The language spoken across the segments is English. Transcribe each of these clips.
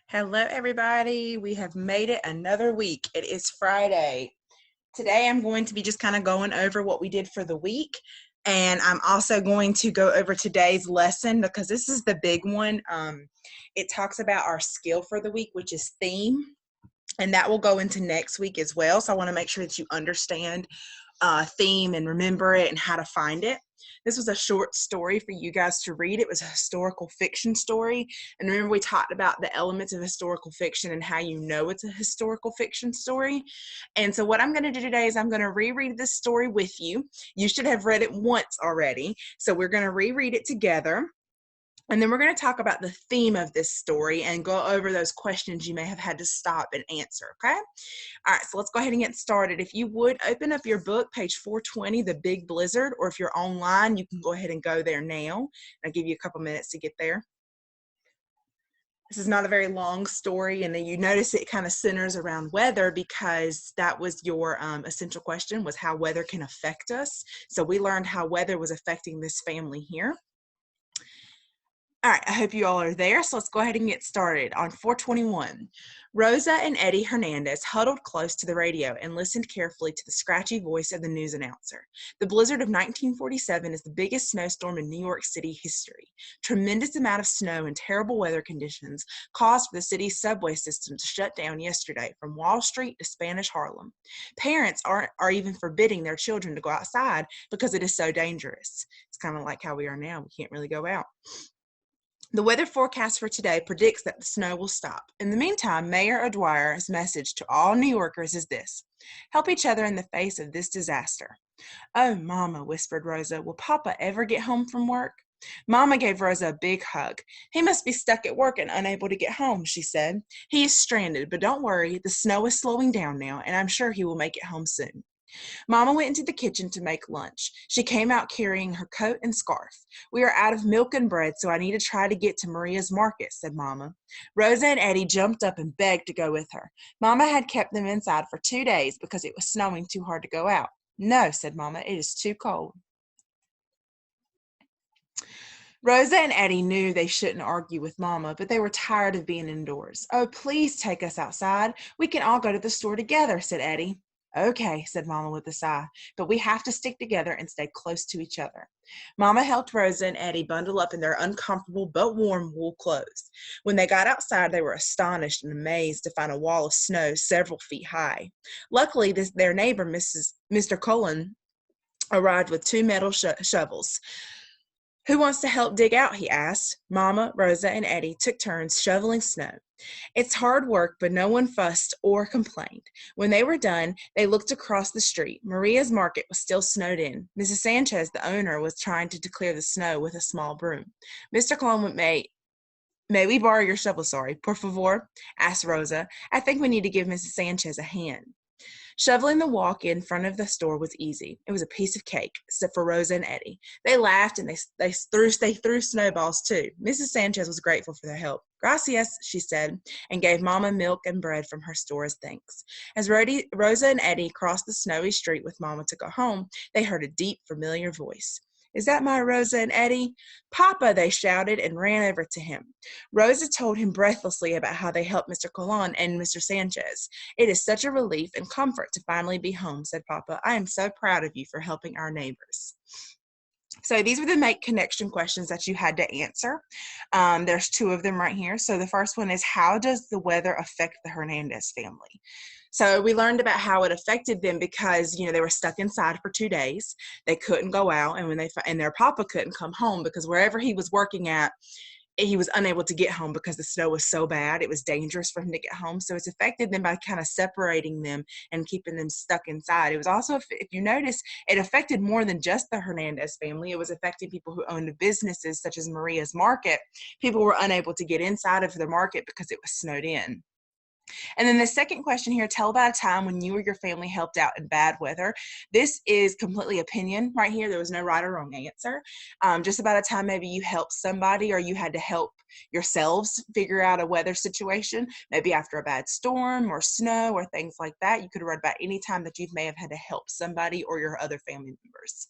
Hello, everybody. We have made it another week. It is Friday. Today, I'm going to be just kind of going over what we did for the week. And I'm also going to go over today's lesson because this is the big one. It talks about our skill for the week, which is theme. And that will go into next week as well. So I want to make sure that you understand theme and remember it and how to find it. This was a short story for you guys to read. It was a historical fiction story. And remember, we talked about the elements of historical fiction and how you know it's a historical fiction story. And so what I'm going to do today is I'm going to reread this story with you. You should have read it once already. So we're going to reread it together. And then we're going to talk about the theme of this story and go over those questions you may have had to stop and answer, okay? All right, so let's go ahead and get started. If you would, open up your book, page 420, The Big Blizzard, or if you're online, you can go ahead and go there now. I'll give you a couple minutes to get there. This is not a very long story, and then you notice it kind of centers around weather because that was your essential question, was how weather can affect us. So we learned how weather was affecting this family here. All right, I hope you all are there, so let's go ahead and get started. On 421, Rosa and Eddie Hernandez huddled close to the radio and listened carefully to the scratchy voice of the news announcer. The blizzard of 1947 is the biggest snowstorm in New York City history. Tremendous amount of snow and terrible weather conditions caused the city's subway system to shut down yesterday from Wall Street to Spanish Harlem. Parents are even forbidding their children to go outside because it is so dangerous. It's kind of like how we are now. We can't really go out. The weather forecast for today predicts that the snow will stop. In the meantime, Mayor O'Dwyer's message to all New Yorkers is this: help each other in the face of this disaster. Oh, Mama, whispered Rosa, will Papa ever get home from work? Mama gave Rosa a big hug. He must be stuck at work and unable to get home, she said. He is stranded, but don't worry, the snow is slowing down now, and I'm sure he will make it home soon. Mama went into the kitchen to make lunch. She came out carrying her coat and scarf. We are out of milk and bread, so I need to try to get to Maria's market, said Mama. Rosa and Eddie jumped up and begged to go with her. Mama had kept them inside for 2 days because it was snowing too hard to go out. No, said Mama, it is too cold. Rosa and Eddie knew they shouldn't argue with Mama, but they were tired of being indoors. Oh, please take us outside. We can all go to the store together, said Eddie. Okay, said Mama with a sigh, but we have to stick together and stay close to each other. Mama helped Rosa and Eddie bundle up in their uncomfortable but warm wool clothes. When they got outside, they were astonished and amazed to find a wall of snow several feet high. Luckily, their neighbor, Mr. Cullen, arrived with 2 metal shovels. Who wants to help dig out? He asked. Mama, Rosa, and Eddie took turns shoveling snow. It's hard work, but no one fussed or complained. When they were done, they looked across the street. Maria's market was still snowed in. Mrs. Sanchez, the owner, was trying to clear the snow with a small broom. Mr. Colon may we borrow your shovel, por favor? Asked Rosa. I think we need to give Mrs. Sanchez a hand. Shoveling the walk in front of the store was easy. It was a piece of cake, except for Rosa and Eddie. They laughed and they threw snowballs too. Mrs. Sanchez was grateful for their help. Gracias, she said, and gave Mama milk and bread from her store as thanks. As Rosa and Eddie crossed the snowy street with Mama to go home, they heard a deep, familiar voice. Is that my Rosa and Eddie? Papa, they shouted and ran over to him. Rosa told him breathlessly about how they helped Mr. Colon and Mr. Sanchez. It is such a relief and comfort to finally be home, said Papa. I am so proud of you for helping our neighbors. So these were the make connection questions that you had to answer. There's 2 of them right here. So the first one is, how does the weather affect the Hernandez family? So we learned about how it affected them because, they were stuck inside for 2 days. They couldn't go out, and their papa couldn't come home because wherever he was working at, he was unable to get home because the snow was so bad. It was dangerous for him to get home. So it's affected them by kind of separating them and keeping them stuck inside. It was also, if you notice, it affected more than just the Hernandez family. It was affecting people who owned businesses such as Maria's Market. People were unable to get inside of the market because it was snowed in. And then the second question here, tell about a time when you or your family helped out in bad weather. This is completely opinion right here. There was no right or wrong answer. Just about a time maybe you helped somebody or you had to help yourselves figure out a weather situation, maybe after a bad storm or snow or things like that. You could have read about any time that you may have had to help somebody or your other family members.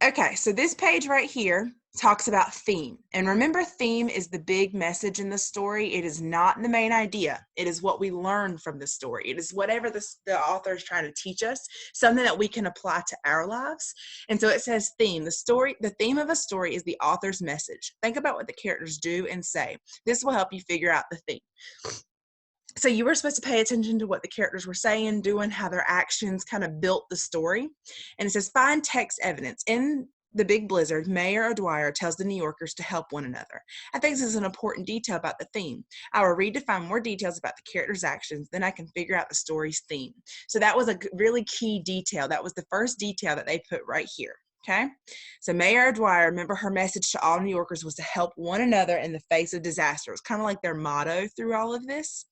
Okay, so this page right here talks about theme. And remember, theme is the big message in the story. It is not the main idea. It is what we learn from the story. It is whatever the author is trying to teach us, something that we can apply to our lives. And so it says theme. The theme of a story is the author's message. Think about what the characters do and say. This will help you figure out the theme. So you were supposed to pay attention to what the characters were saying, doing, how their actions kind of built the story. And it says, find text evidence. In the big blizzard, Mayor O'Dwyer tells the New Yorkers to help one another. I think this is an important detail about the theme. I will read to find more details about the characters' actions, then I can figure out the story's theme. So that was a really key detail. That was the first detail that they put right here. Okay, so Mayor O'Dwyer, remember, her message to all New Yorkers was to help one another in the face of disaster. It was kind of like their motto through all of this.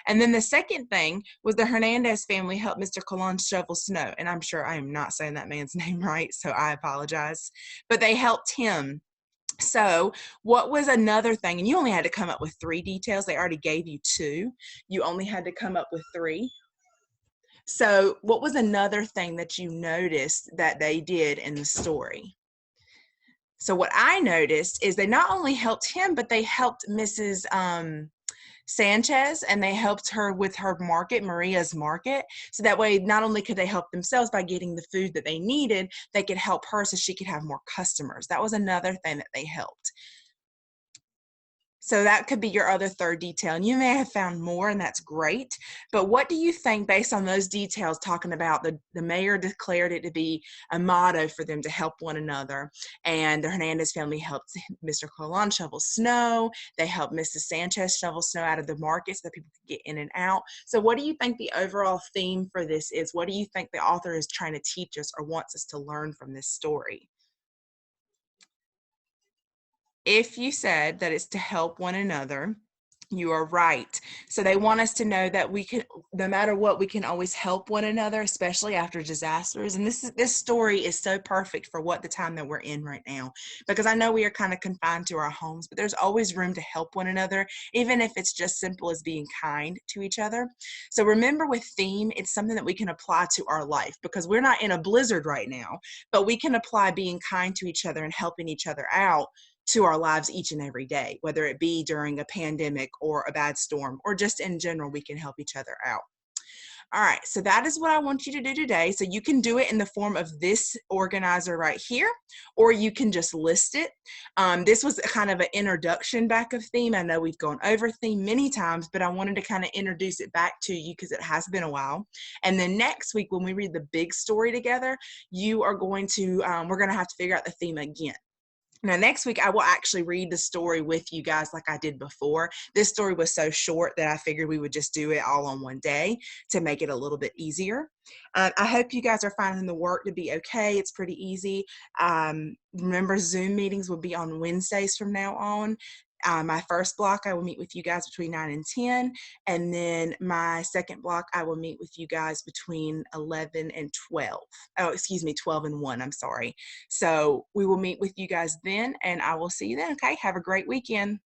And then the second thing was the Hernandez family helped Mr. Colon shovel snow. And I'm sure I am not saying that man's name right, so I apologize. But they helped him. So what was another thing? And you only had to come up with 3 details. They already gave you 2. You only had to come up with 3. So what was another thing that you noticed that they did in the story? So what I noticed is they not only helped him, but they helped Mrs. Sanchez, and they helped her with her market, Maria's market. So that way, not only could they help themselves by getting the food that they needed, they could help her so she could have more customers. That was another thing that they helped. So that could be your other third detail. And you may have found more, and that's great. But what do you think, based on those details, talking about the mayor declared it to be a motto for them to help one another, and the Hernandez family helped Mr. Colon shovel snow. They helped Mrs. Sanchez shovel snow out of the market so that people could get in and out. So what do you think the overall theme for this is? What do you think the author is trying to teach us or wants us to learn from this story? If you said that it's to help one another, you are right. So they want us to know that we can, no matter what, we can always help one another, especially after disasters. And this story is so perfect for what the time that we're in right now, because I know we are kind of confined to our homes, but there's always room to help one another, even if it's just simple as being kind to each other. So remember, with theme, it's something that we can apply to our life, because we're not in a blizzard right now, but we can apply being kind to each other and helping each other out to our lives each and every day, whether it be during a pandemic or a bad storm, or just in general, we can help each other out. All right, so that is what I want you to do today. So you can do it in the form of this organizer right here, or you can just list it. This was kind of an introduction back of theme. I know we've gone over theme many times, but I wanted to kind of introduce it back to you because it has been a while. And then next week, when we read the big story together, you are going to, we're going to have to figure out the theme again. Now, next week, I will actually read the story with you guys like I did before. This story was so short that I figured we would just do it all on one day to make it a little bit easier. I hope you guys are finding the work to be okay. It's pretty easy. Remember, Zoom meetings will be on Wednesdays from now on. My first block, I will meet with you guys between 9 and 10. And then my second block, I will meet with you guys between 11 and 12. Oh, excuse me, 12 and 1. I'm sorry. So we will meet with you guys then, and I will see you then. Okay, have a great weekend.